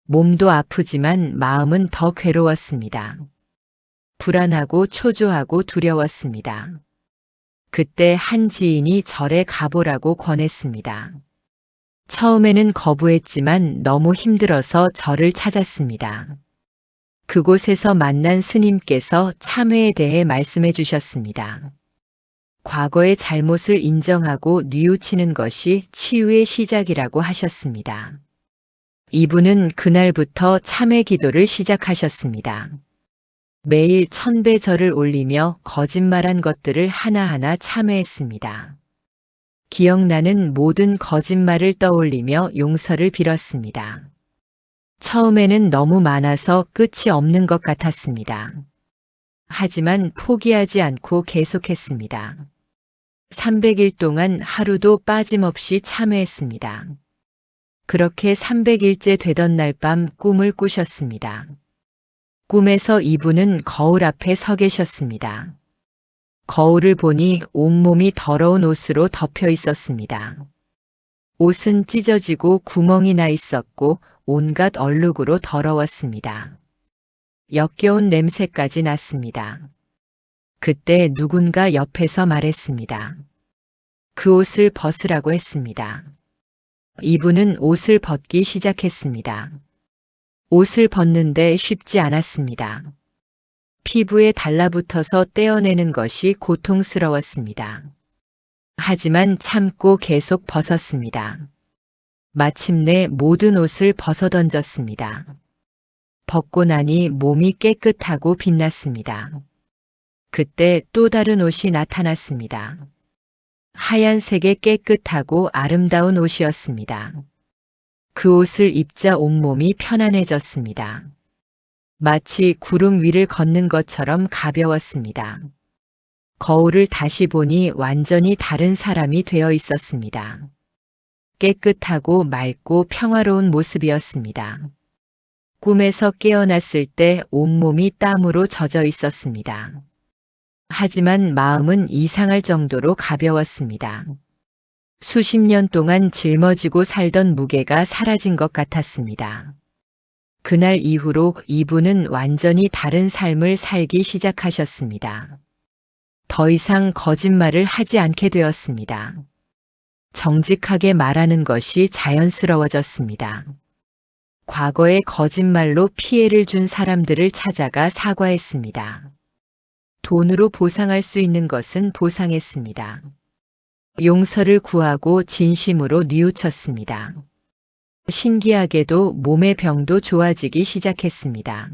몸도 아프지만 마음은 더 괴로웠습니다. 불안하고 초조하고 두려웠습니다. 그때 한 지인이 절에 가보라고 권했습니다. 처음에는 거부했지만 너무 힘들어서 절을 찾았습니다. 그곳에서 만난 스님께서 참회에 대해 말씀해 주셨습니다. 과거의 잘못을 인정하고 뉘우치는 것이 치유의 시작이라고 하셨습니다. 이분은 그날부터 참회 기도를 시작하셨습니다. 매일 1000배 절을 올리며 거짓말한 것들을 하나하나 참회했습니다. 기억나는 모든 거짓말을 떠올리며 용서를 빌었습니다. 처음에는 너무 많아서 끝이 없는 것 같았습니다. 하지만 포기하지 않고 계속했습니다. 300일 동안 하루도 빠짐없이 참회했습니다. 그렇게 300일째 되던 날 밤 꿈을 꾸셨습니다. 꿈에서 이분은 거울 앞에 서 계셨습니다. 거울을 보니 온몸이 더러운 옷으로 덮여 있었습니다. 옷은 찢어지고 구멍이 나 있었고 온갖 얼룩으로 더러웠습니다. 역겨운 냄새까지 났습니다. 그때 누군가 옆에서 말했습니다. 그 옷을 벗으라고 했습니다. 이분은 옷을 벗기 시작했습니다. 옷을 벗는데 쉽지 않았습니다. 피부에 달라붙어서 떼어내는 것이 고통스러웠습니다. 하지만 참고 계속 벗었습니다. 마침내 모든 옷을 벗어던졌습니다. 벗고 나니 몸이 깨끗하고 빛났습니다. 그때 또 다른 옷이 나타났습니다. 하얀색의 깨끗하고 아름다운 옷이었습니다. 그 옷을 입자 온몸이 편안해졌습니다. 마치 구름 위를 걷는 것처럼 가벼웠습니다. 거울을 다시 보니 완전히 다른 사람이 되어 있었습니다. 깨끗하고 맑고 평화로운 모습이었습니다. 꿈에서 깨어났을 때 온몸이 땀으로 젖어 있었습니다. 하지만 마음은 이상할 정도로 가벼웠습니다. 수십 년 동안 짊어지고 살던 무게가 사라진 것 같았습니다. 그날 이후로 이분은 완전히 다른 삶을 살기 시작하셨습니다. 더 이상 거짓말을 하지 않게 되었습니다. 정직하게 말하는 것이 자연스러워졌습니다. 과거에 거짓말로 피해를 준 사람들을 찾아가 사과했습니다. 돈으로 보상할 수 있는 것은 보상했습니다. 용서를 구하고 진심으로 뉘우쳤습니다. 신기하게도 몸의 병도 좋아지기 시작했습니다.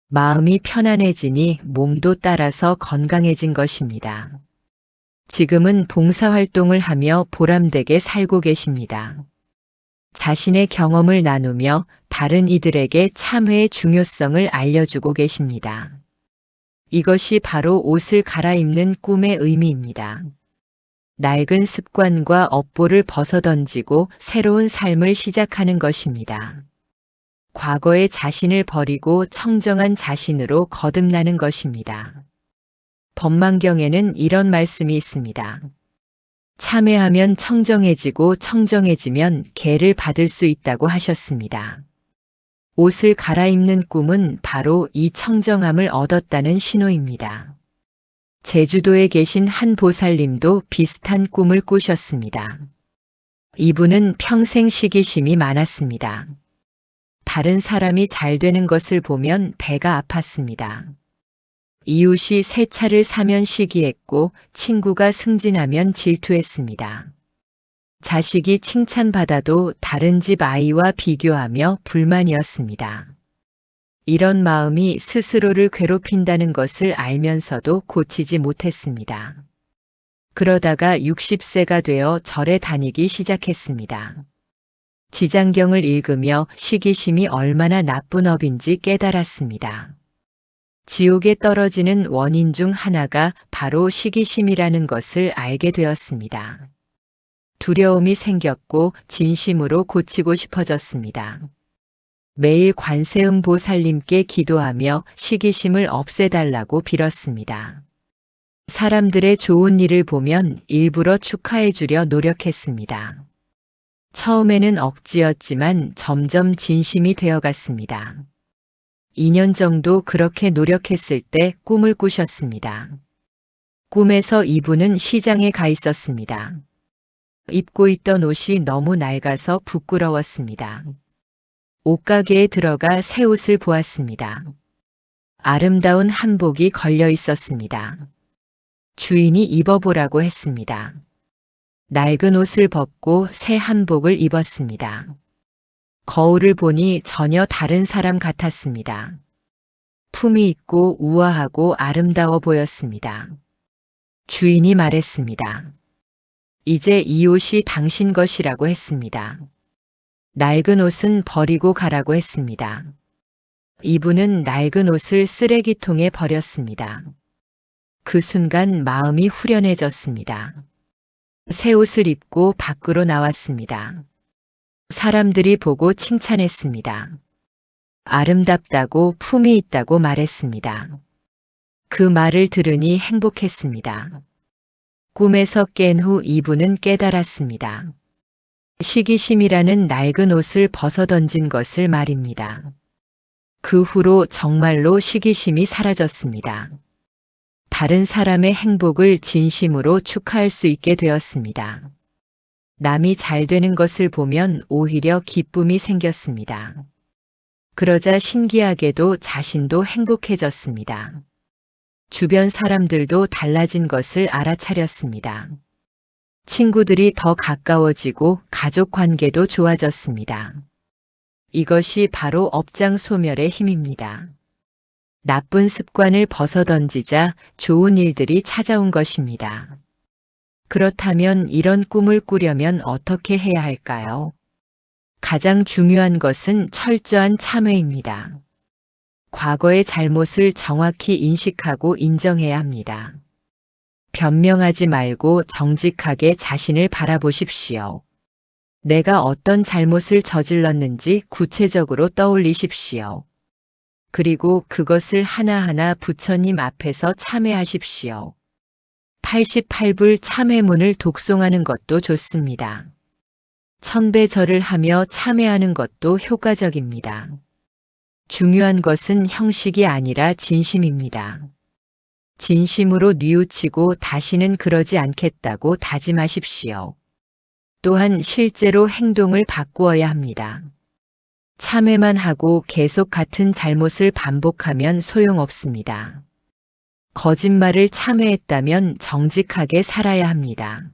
마음이 편안해지니 몸도 따라서 건강해진 것입니다. 지금은 봉사활동을 하며 보람되게 살고 계십니다. 자신의 경험을 나누며 다른 이들에게 참회의 중요성을 알려주고 계십니다. 이것이 바로 옷을 갈아입는 꿈의 의미입니다. 낡은 습관과 업보를 벗어던지고 새로운 삶을 시작하는 것입니다. 과거의 자신을 버리고 청정한 자신으로 거듭나는 것입니다. 법망경에는 이런 말씀이 있습니다. 참회하면 청정해지고 청정해지면 계를 받을 수 있다고 하셨습니다. 옷을 갈아입는 꿈은 바로 이 청정함을 얻었다는 신호입니다. 제주도에 계신 한 보살님도 비슷한 꿈을 꾸셨습니다. 이분은 평생 시기심이 많았습니다. 다른 사람이 잘 되는 것을 보면 배가 아팠습니다. 이웃이 새 차를 사면 시기했고 친구가 승진하면 질투했습니다. 자식이 칭찬받아도 다른 집 아이와 비교하며 불만이었습니다. 이런 마음이 스스로를 괴롭힌다는 것을 알면서도 고치지 못했습니다. 그러다가 60세가 되어 절에 다니기 시작했습니다. 지장경을 읽으며 시기심이 얼마나 나쁜 업인지 깨달았습니다. 지옥에 떨어지는 원인 중 하나가 바로 시기심이라는 것을 알게 되었습니다. 두려움이 생겼고 진심으로 고치고 싶어졌습니다. 매일 관세음 보살님께 기도하며 시기심을 없애달라고 빌었습니다. 사람들의 좋은 일을 보면 일부러 축하해 주려 노력했습니다. 처음에는 억지였지만 점점 진심이 되어갔습니다. 2년 정도 그렇게 노력했을 때 꿈을 꾸셨습니다. 꿈에서 이분은 시장에 가 있었습니다. 입고 있던 옷이 너무 낡아서 부끄러웠습니다. 옷가게에 들어가 새 옷을 보았습니다. 아름다운 한복이 걸려 있었습니다. 주인이 입어보라고 했습니다. 낡은 옷을 벗고 새 한복을 입었습니다. 거울을 보니 전혀 다른 사람 같았습니다. 품이 있고 우아하고 아름다워 보였습니다. 주인이 말했습니다. 이제 이 옷이 당신 것이라고 했습니다. 낡은 옷은 버리고 가라고 했습니다. 이분은 낡은 옷을 쓰레기통에 버렸습니다. 그 순간 마음이 후련해졌습니다. 새 옷을 입고 밖으로 나왔습니다. 사람들이 보고 칭찬했습니다. 아름답다고 품이 있다고 말했습니다. 그 말을 들으니 행복했습니다. 꿈에서 깬 후 이분은 깨달았습니다. 시기심이라는 낡은 옷을 벗어던진 것을 말입니다. 그 후로 정말로 시기심이 사라졌습니다. 다른 사람의 행복을 진심으로 축하할 수 있게 되었습니다. 남이 잘 되는 것을 보면 오히려 기쁨이 생겼습니다. 그러자 신기하게도 자신도 행복해졌습니다. 주변 사람들도 달라진 것을 알아차렸습니다. 친구들이 더 가까워지고 가족 관계도 좋아졌습니다. 이것이 바로 업장 소멸의 힘입니다. 나쁜 습관을 벗어던지자 좋은 일들이 찾아온 것입니다. 그렇다면 이런 꿈을 꾸려면 어떻게 해야 할까요? 가장 중요한 것은 철저한 참회입니다. 과거의 잘못을 정확히 인식하고 인정해야 합니다. 변명하지 말고 정직하게 자신을 바라보십시오. 내가 어떤 잘못을 저질렀는지 구체적으로 떠올리십시오. 그리고 그것을 하나하나 부처님 앞에서 참회하십시오. 88불 참회문을 독송하는 것도 좋습니다. 1000배 절을 하며 참회하는 것도 효과적입니다. 중요한 것은 형식이 아니라 진심입니다. 진심으로 뉘우치고 다시는 그러지 않겠다고 다짐하십시오. 또한 실제로 행동을 바꾸어야 합니다. 참회만 하고 계속 같은 잘못을 반복하면 소용없습니다. 거짓말을 참회했다면 정직하게 살아야 합니다.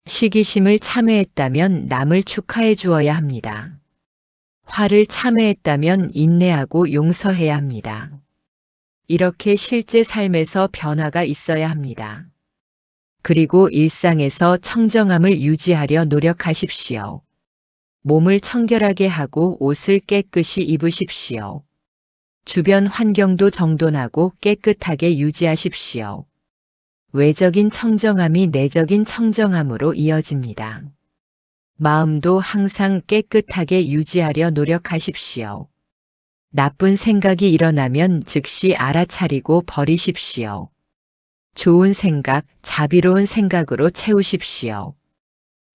시기심을 참회했다면 남을 축하해 주어야 합니다. 화를 참회했다면 인내하고 용서해야 합니다. 이렇게 실제 삶에서 변화가 있어야 합니다. 그리고 일상에서 청정함을 유지하려 노력하십시오. 몸을 청결하게 하고 옷을 깨끗이 입으십시오. 주변 환경도 정돈하고 깨끗하게 유지하십시오. 외적인 청정함이 내적인 청정함으로 이어집니다. 마음도 항상 깨끗하게 유지하려 노력하십시오. 나쁜 생각이 일어나면 즉시 알아차리고 버리십시오. 좋은 생각, 자비로운 생각으로 채우십시오.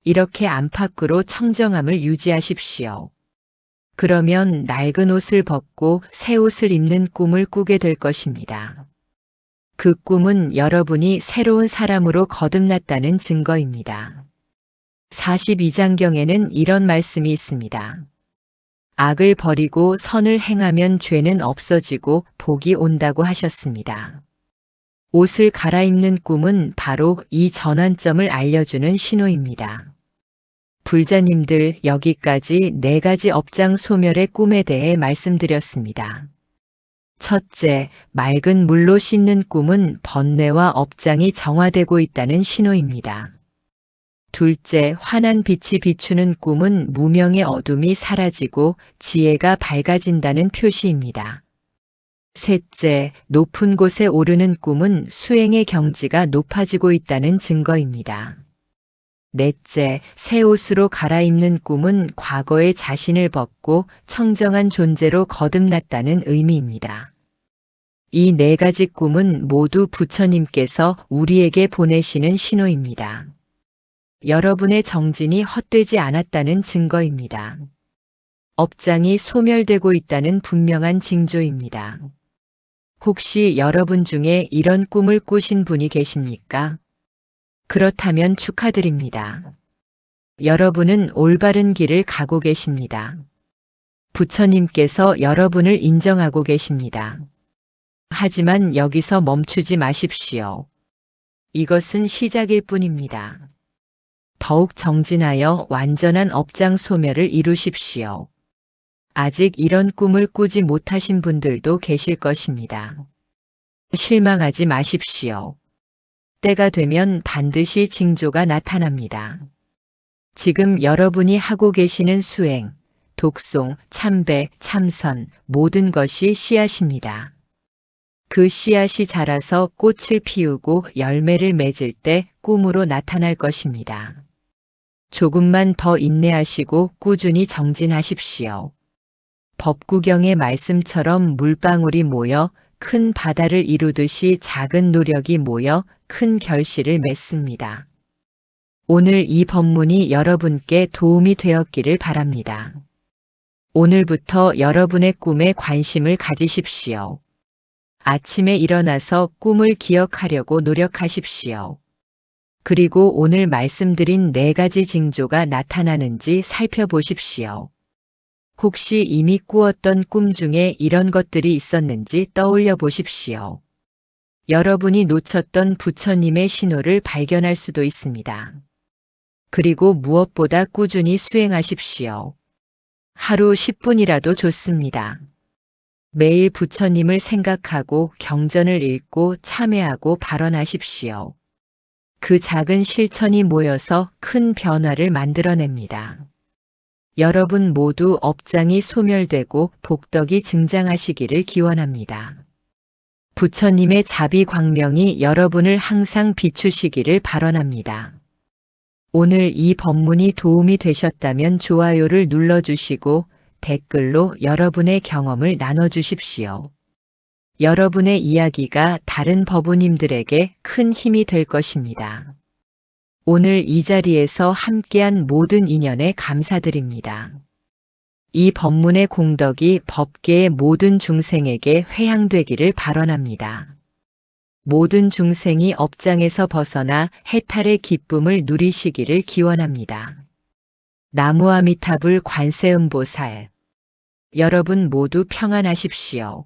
이렇게 안팎으로 청정함을 유지하십시오. 그러면 낡은 옷을 벗고 새 옷을 입는 꿈을 꾸게 될 것입니다. 그 꿈은 여러분이 새로운 사람으로 거듭났다는 증거입니다. 42장경에는 이런 말씀이 있습니다. 악을 버리고 선을 행하면 죄는 없어지고 복이 온다고 하셨습니다. 옷을 갈아입는 꿈은 바로 이 전환점을 알려주는 신호입니다. 불자님들, 여기까지 4가지 업장 소멸의 꿈에 대해 말씀드렸습니다. 첫째, 맑은 물로 씻는 꿈은 번뇌와 업장이 정화되고 있다는 신호입니다. 둘째, 환한 빛이 비추는 꿈은 무명의 어둠이 사라지고 지혜가 밝아진다는 표시입니다. 셋째, 높은 곳에 오르는 꿈은 수행의 경지가 높아지고 있다는 증거입니다. 넷째, 새 옷으로 갈아입는 꿈은 과거의 자신을 벗고 청정한 존재로 거듭났다는 의미입니다. 이 4가지 꿈은 모두 부처님께서 우리에게 보내시는 신호입니다. 여러분의 정진이 헛되지 않았다는 증거입니다. 업장이 소멸되고 있다는 분명한 징조입니다. 혹시 여러분 중에 이런 꿈을 꾸신 분이 계십니까? 그렇다면 축하드립니다. 여러분은 올바른 길을 가고 계십니다. 부처님께서 여러분을 인정하고 계십니다. 하지만 여기서 멈추지 마십시오. 이것은 시작일 뿐입니다. 더욱 정진하여 완전한 업장 소멸을 이루십시오. 아직 이런 꿈을 꾸지 못하신 분들도 계실 것입니다. 실망하지 마십시오. 때가 되면 반드시 징조가 나타납니다. 지금 여러분이 하고 계시는 수행, 독송, 참배, 참선, 모든 것이 씨앗입니다. 그 씨앗이 자라서 꽃을 피우고 열매를 맺을 때 꿈으로 나타날 것입니다. 조금만 더 인내하시고 꾸준히 정진하십시오. 법구경의 말씀처럼 물방울이 모여 큰 바다를 이루듯이 작은 노력이 모여 큰 결실을 맺습니다. 오늘 이 법문이 여러분께 도움이 되었기를 바랍니다. 오늘부터 여러분의 꿈에 관심을 가지십시오. 아침에 일어나서 꿈을 기억하려고 노력하십시오. 그리고 오늘 말씀드린 4가지 징조가 나타나는지 살펴보십시오. 혹시 이미 꾸었던 꿈 중에 이런 것들이 있었는지 떠올려 보십시오. 여러분이 놓쳤던 부처님의 신호를 발견할 수도 있습니다. 그리고 무엇보다 꾸준히 수행하십시오. 하루 10분이라도 좋습니다. 매일 부처님을 생각하고 경전을 읽고 참회하고 발언하십시오. 그 작은 실천이 모여서 큰 변화를 만들어냅니다. 여러분 모두 업장이 소멸되고 복덕이 증장하시기를 기원합니다. 부처님의 자비 광명이 여러분을 항상 비추시기를 발언합니다. 오늘 이 법문이 도움이 되셨다면 좋아요를 눌러주시고 댓글로 여러분의 경험을 나눠주십시오. 여러분의 이야기가 다른 법우님들에게 큰 힘이 될 것입니다. 오늘 이 자리에서 함께한 모든 인연에 감사드립니다. 이 법문의 공덕이 법계의 모든 중생에게 회향되기를 발언합니다. 모든 중생이 업장에서 벗어나 해탈의 기쁨을 누리시기를 기원합니다. 나무아미타불 관세음보살. 여러분 모두 평안하십시오.